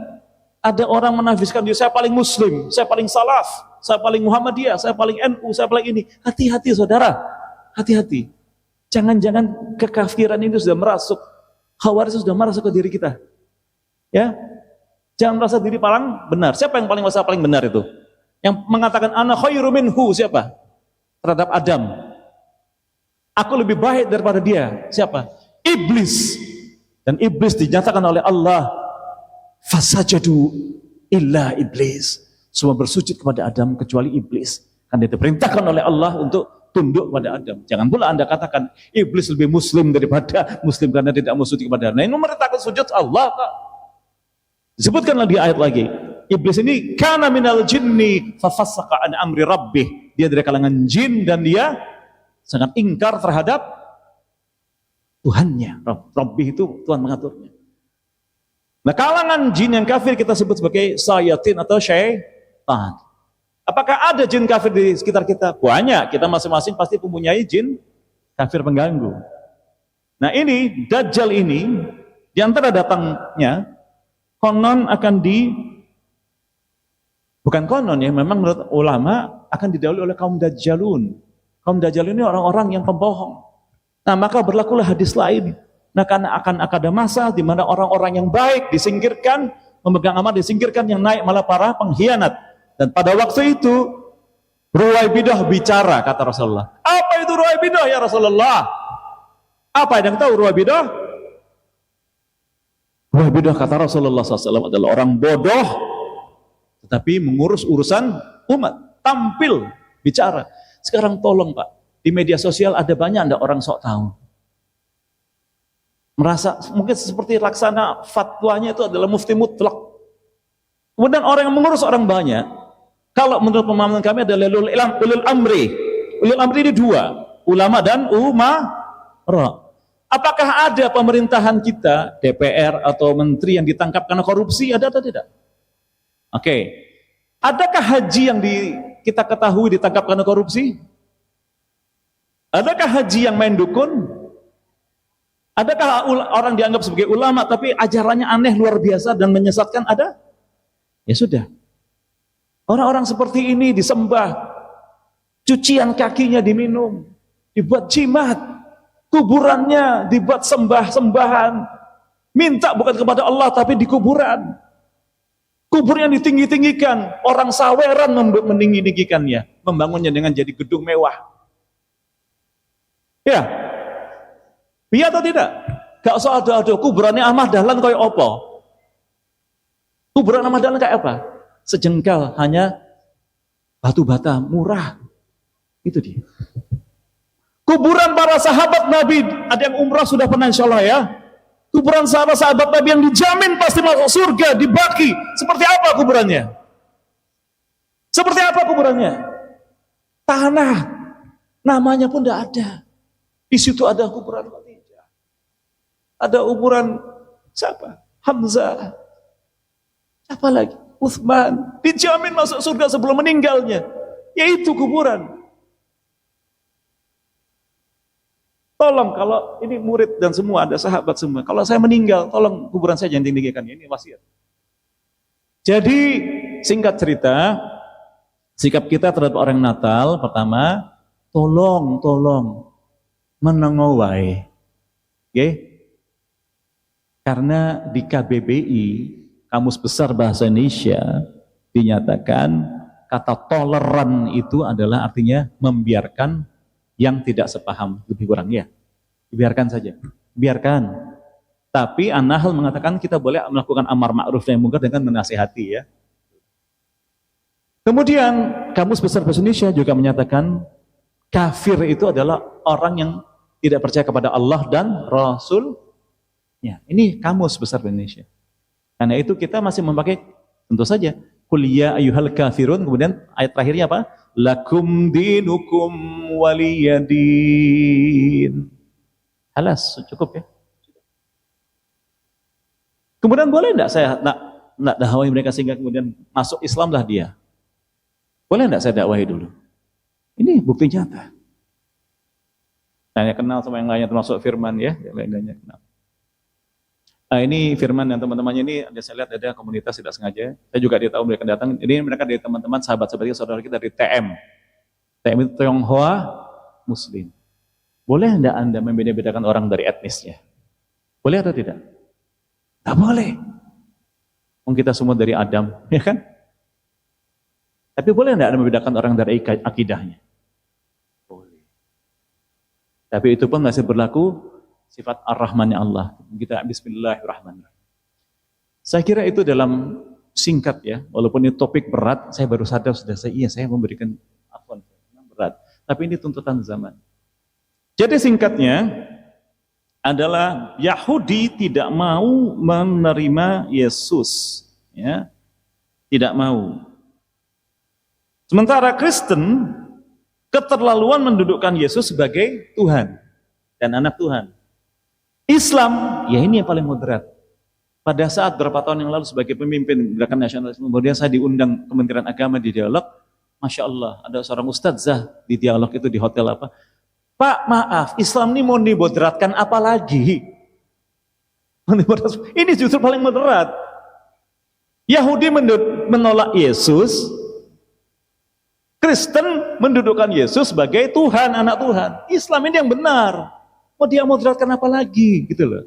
Ada orang menafsirkan diri, saya paling muslim, saya paling salaf, saya paling Muhammadiyah, saya paling NU, saya paling ini. Hati-hati saudara. Hati-hati. Jangan-jangan kekafiran ini sudah merasuk. Khawarij sudah merasuk ke diri kita. Ya. Jangan merasa diri paling benar. Siapa yang paling merasa paling benar itu? Yang mengatakan ana khairu minhu siapa? Terhadap Adam. Aku lebih baik daripada dia. Siapa? Iblis. Dan iblis dinyatakan oleh Allah, fasajadu illa iblis. Semua bersujud kepada Adam kecuali iblis. Kan dia diperintahkan oleh Allah untuk tunduk pada Adam. Jangan pula Anda katakan iblis lebih muslim daripada muslim karena tidak mau sujud kepada Adam. Nah, ini memerintahkan sujud Allah, Pak. Disebutkanlah di ayat lagi. Iblis ini kana minal jinni fafassaqa an amri rabbih. Dia dari kalangan jin dan dia sangat ingkar terhadap Tuhannya. Rabbih itu Tuhan mengaturnya. Nah, kalangan jin yang kafir kita sebut sebagai sayatin atau syaitan. Apakah ada jin kafir di sekitar kita? Banyak. Kita masing-masing pasti mempunyai jin kafir pengganggu. Nah, ini Dajjal ini di antara datangnya konon akan bukan konon ya, memang menurut ulama akan didahului oleh kaum Dajjalun. Kaum Dajjalun ini orang-orang yang pembohong. Nah, maka berlakulah hadis lain. Nah, karena akan ada masa di mana orang-orang yang baik disingkirkan, memegang amanah disingkirkan, yang naik malah para pengkhianat. Dan pada waktu itu Ruwaibidah bicara, kata Rasulullah. Apa itu Ruwaibidah ya Rasulullah? Apa yang tahu Ruwaibidah? Ruwaibidah kata Rasulullah SAW adalah orang bodoh, tetapi mengurus urusan umat, tampil, bicara. Sekarang tolong Pak, di media sosial ada banyak anda orang sok tahu. Merasa mungkin seperti laksana fatwanya itu adalah mufti mutlak. Kemudian orang yang mengurus orang banyak. Kalau menurut pemahaman kami adalah ulul amri. Ulul amri ini dua, ulama dan umara. Apakah ada pemerintahan kita, DPR atau menteri yang ditangkap karena korupsi? Ada atau tidak? Oke. Adakah haji yang kita ketahui ditangkap karena korupsi? Adakah haji yang main dukun? Adakah orang dianggap sebagai ulama tapi ajarannya aneh luar biasa dan menyesatkan? Ada? Ya sudah. Orang-orang seperti ini disembah, cucian kakinya diminum, dibuat jimat, kuburannya dibuat sembah-sembahan, minta bukan kepada Allah tapi di kuburan. Kuburnya ditinggi-tinggikan, orang saweran meninggi-tinggikannya, membangunnya dengan jadi gedung mewah. Ya, iya atau tidak? Gak usah ada kuburannya Ahmad Dahlan kayak apa? Kuburan Ahmad Dahlan kayak apa? Sejengkal, hanya batu bata murah. Itu dia. Kuburan para sahabat Nabi, ada yang umrah sudah pernah insya Allah ya. Kuburan sahabat Nabi yang dijamin pasti masuk surga, dibagi. Seperti apa kuburannya? Seperti apa kuburannya? Tanah. Namanya pun tidak ada. Di situ ada kuburan Khadijah. Ada kuburan siapa? Hamzah. Siapa lagi? Uthman. Dijamin masuk surga sebelum meninggalnya. Yaitu kuburan. Tolong kalau ini murid dan semua ada sahabat semua. Kalau saya meninggal, tolong kuburan saya jangan tinggikan. Ini wasiat. Jadi singkat cerita, sikap kita terhadap orang Natal pertama, tolong menengowai. Oke? Karena di KBBI, Kamus Besar Bahasa Indonesia, dinyatakan kata toleran itu adalah artinya membiarkan yang tidak sepaham, lebih kurang ya. Biarkan saja, biarkan. Tapi An-Nahl mengatakan kita boleh melakukan amar ma'ruf nahi munkar dengan menasihati ya. Kemudian Kamus Besar Bahasa Indonesia juga menyatakan kafir itu adalah orang yang tidak percaya kepada Allah dan Rasul-Nya. Ini Kamus Besar Bahasa Indonesia. Karena itu kita masih memakai tentu saja qul ya ayyuhal kafirun, kemudian ayat terakhirnya apa? Lakum dinukum waliyadin. Halas, cukup ya. Kemudian boleh enggak saya nak dakwahi mereka sehingga kemudian masuk Islamlah dia? Boleh enggak saya dakwahi dulu? Ini bukti nyata. Saya kenal sama yang lainnya termasuk Firman ya, yang lainnya kenal. Nah, ini Firman dan teman-temannya ini saya lihat ada komunitas tidak sengaja. Saya juga dia tahu mereka datang. Ini mereka dari teman-teman sahabat-sahabat kita, saudara kita dari TM. TM itu Tionghoa Muslim. Boleh enggak Anda membeda-bedakan orang dari etnisnya? Boleh atau tidak? Tidak boleh. Kita semua dari Adam, ya kan? Tapi boleh enggak Anda membedakan orang dari akidahnya? Boleh. Tapi itu pun masih berlaku sifat ar-Rahmannya Allah. Kita bismillahirrahmanirrahim. Saya kira itu dalam singkat ya, walaupun ini topik berat, saya baru sadar sudah saya memberikan berat. Tapi ini tuntutan zaman. Jadi singkatnya adalah Yahudi tidak mau menerima Yesus, ya, tidak mau. Sementara Kristen keterlaluan mendudukkan Yesus sebagai Tuhan dan anak Tuhan. Islam, ya ini yang paling moderat. Pada saat beberapa tahun yang lalu sebagai pemimpin gerakan nasionalisme, kemudian saya diundang Kementerian Agama di dialog. Masya Allah, ada seorang ustadzah di dialog itu di hotel apa. Pak, maaf, Islam ini mau diboderatkan apa lagi? Ini justru paling moderat. Yahudi menolak Yesus, Kristen mendudukkan Yesus sebagai Tuhan, anak Tuhan. Islam ini yang benar. Mau dia moderatkan apa lagi, gitu loh.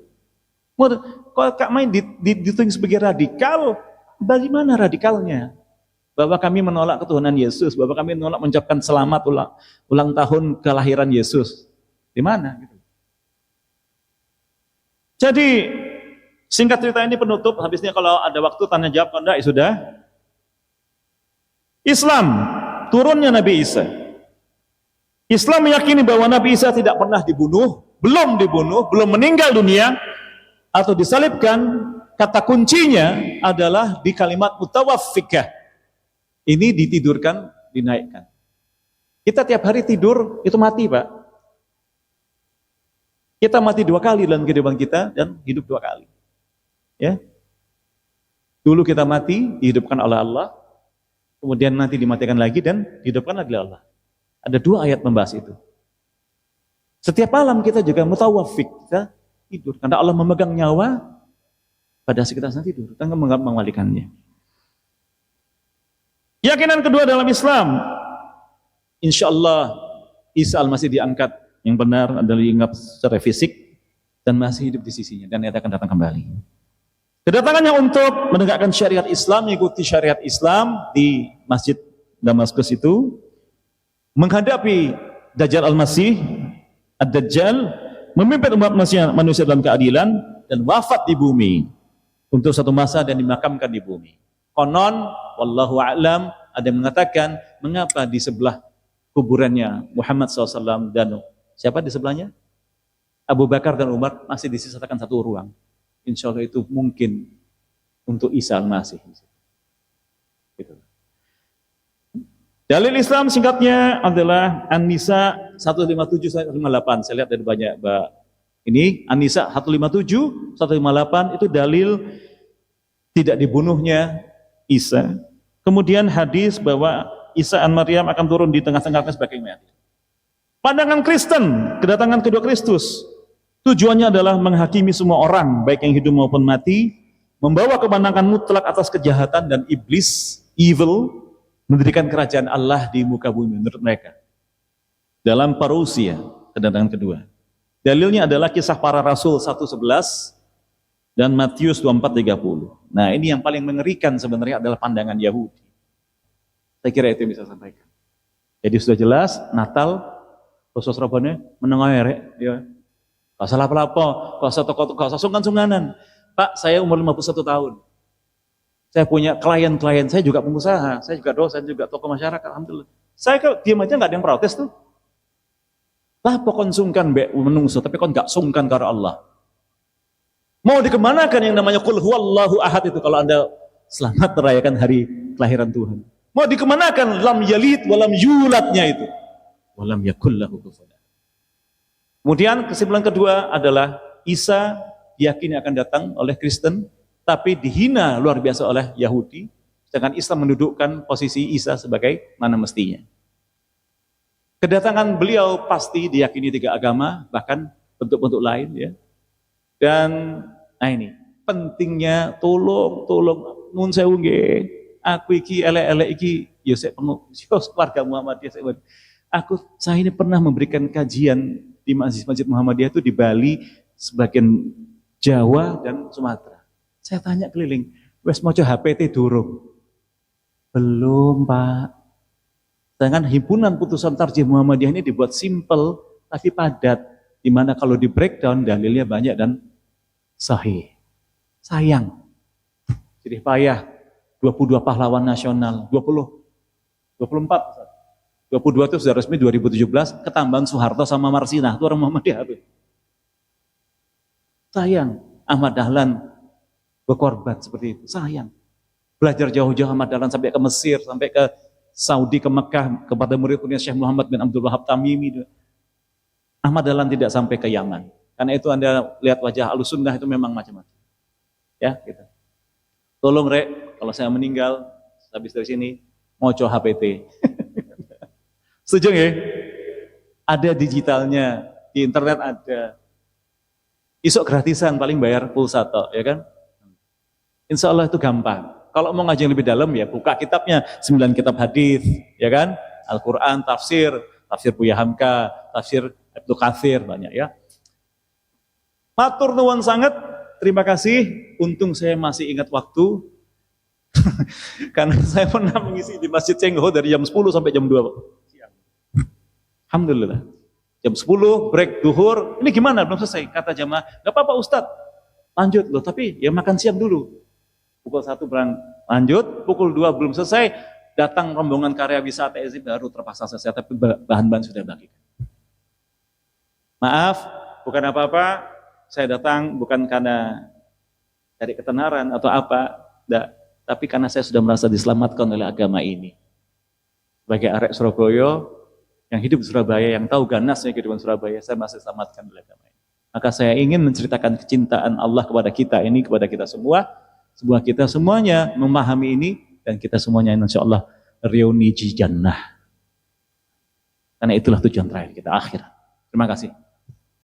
Kalau Kak Main dituding sebagai radikal, bagaimana radikalnya? Bahwa kami menolak ketuhanan Yesus, bahwa kami menolak mengucapkan selamat ulang tahun kelahiran Yesus. Di mana? Gitu. Jadi singkat cerita ini penutup, habisnya kalau ada waktu tanya jawab, kalau enggak ya sudah. Islam, turunnya Nabi Isa. Islam meyakini bahwa Nabi Isa tidak pernah dibunuh, belum meninggal dunia, atau disalibkan. Kata kuncinya adalah di kalimat mutawaffikah. Ini ditidurkan, dinaikkan. Kita tiap hari tidur, itu mati, Pak. Kita mati 2 kali dalam kehidupan kita dan hidup 2 kali. Ya. Dulu kita mati, dihidupkan oleh Allah, kemudian nanti dimatikan lagi dan dihidupkan lagi oleh Allah. Ada 2 ayat membahas itu. Setiap malam kita juga mutawaffik, kita tidur. Karena Allah memegang nyawa, pada saat kita tidur, kita mengembalikannya. Keyakinan kedua dalam Islam, insya Allah Isa Al-Masih diangkat. Yang benar adalah dianggap secara fisik dan masih hidup di sisinya dan dia akan datang kembali. Kedatangannya untuk menegakkan syariat Islam, mengikuti syariat Islam di Masjid Damaskus itu, menghadapi Dajjal Al-Masih, Ad-Dajjal, memimpin umat manusia dalam keadilan dan wafat di bumi untuk satu masa dan dimakamkan di bumi. Konon, wallahu a'lam, ada yang mengatakan, mengapa di sebelah kuburannya Muhammad SAW dan siapa di sebelahnya? Abu Bakar dan Umar masih disisakan satu ruang. Insya Allah itu mungkin untuk Isa Al-Masih. Gitu. Dalil Islam singkatnya adalah An-Nisa 157-158. Saya lihat dari banyak ini An-Nisa 157, 158 itu dalil tidak dibunuhnya Isa. Kemudian hadis bahwa Isa an Maryam akan turun di tengah-tengahnya sebagai mayat. Pandangan Kristen, kedatangan kedua Kristus, tujuannya adalah menghakimi semua orang, baik yang hidup maupun mati, membawa kemenangan mutlak atas kejahatan dan iblis, evil, mendirikan kerajaan Allah di muka bumi menurut mereka. Dalam parousia, kedatangan kedua. Dalilnya adalah kisah para rasul 1:11 dan Matius 24:30. Nah, ini yang paling mengerikan sebenarnya adalah pandangan Yahudi. Saya kira itu yang bisa saya sampaikan. Jadi sudah jelas Natal khusus Rabbana menengah erek ya. Enggak salah apa-apa, enggak usah sungkan-sungkanan. Pak, saya umur 51 tahun. Saya punya klien-klien, saya juga pengusaha, saya juga dosen, juga tokoh masyarakat, alhamdulillah. Saya kalau diam aja enggak ada yang protes tuh. Lah pokon sungkan mbek menungso, tapi kon enggak sungkan karo Allah. Mau dikemanakan yang namanya Qul huwallahu ahad itu kalau Anda selamat merayakan hari kelahiran Tuhan? Mau dikemanakan lam yalid walam yuladnya itu? Walam yakul lahu kufuwan. Kemudian kesimpulan kedua adalah Isa diyakini akan datang oleh Kristen, tapi dihina luar biasa oleh Yahudi, sedangkan Islam mendudukkan posisi Isa sebagai mana mestinya. Kedatangan beliau pasti diyakini 3 agama, bahkan bentuk-bentuk lain ya. Dan nah ini pentingnya tolong nun sewu nggih. Aku iki elek-elek iki ya sik keluarga Muhammadiyah. Saya ini pernah memberikan kajian di masjid Muhammadiyah itu di Bali, sebagian Jawa dan Sumatera. Saya tanya keliling, wes maca HPT durung? Belum, Pak. Sedangkan himpunan putusan tarjih Muhammadiyah ini dibuat simple tapi padat, di mana kalau di breakdown dalilnya banyak dan sahih. Sayang. Jadi payah 22 pahlawan nasional, 24 22 itu sudah resmi 2017, ketambahan Soeharto sama Marsinah, itu orang Muhammadiyah. Sayang, Ahmad Dahlan berkorban seperti itu, sayang. Belajar jauh-jauh Ahmad Dahlan sampai ke Mesir, sampai ke Saudi, ke Mekah, kepada murid-muridnya Syekh Muhammad bin Abdul Wahab Tamimi. Ahmad Dahlan tidak sampai ke Yaman. Karena itu Anda lihat wajah Ahlussunnah itu memang macam-macam. Ya, gitu. Tolong Rek, kalau saya meninggal, habis dari sini, ngoco HPT. Setuju ya? Ada digitalnya, di internet ada. Isok gratisan, paling bayar pulsa toh, ya kan? Insya Allah itu gampang. Kalau mau ngaji yang lebih dalam ya buka kitabnya, 9 kitab hadis, ya kan? Al-Quran, tafsir Buya Hamka, tafsir Ibnu Katsir, banyak ya. Matur nuwun sangat, terima kasih. Untung saya masih ingat waktu. Karena saya pernah mengisi di Masjid Cengho dari jam 10 sampai jam 2. Alhamdulillah. Jam 10 break duhur. Ini gimana? Belum selesai. Kata jamaah, gak apa-apa Ustadz. Lanjut loh, tapi ya makan siang dulu. Pukul 1 lanjut, pukul 2 belum selesai. Datang rombongan karya wisata Ezib baru terpaksa selesai. Tapi bahan-bahan sudah bagikan. Maaf, bukan apa-apa. Saya datang bukan karena cari ketenaran atau apa. Enggak. Tapi karena saya sudah merasa diselamatkan oleh agama ini. Sebagai arek Surabaya, yang hidup di Surabaya, yang tahu ganasnya kehidupan Surabaya, saya masih selamatkan oleh agama ini. Maka saya ingin menceritakan kecintaan Allah kepada kita ini, kepada kita semua. Sebuah kita semuanya memahami ini, dan kita semuanya insya Allah reuni di jannah. Karena itulah tujuan terakhir kita, akhirat. Terima kasih.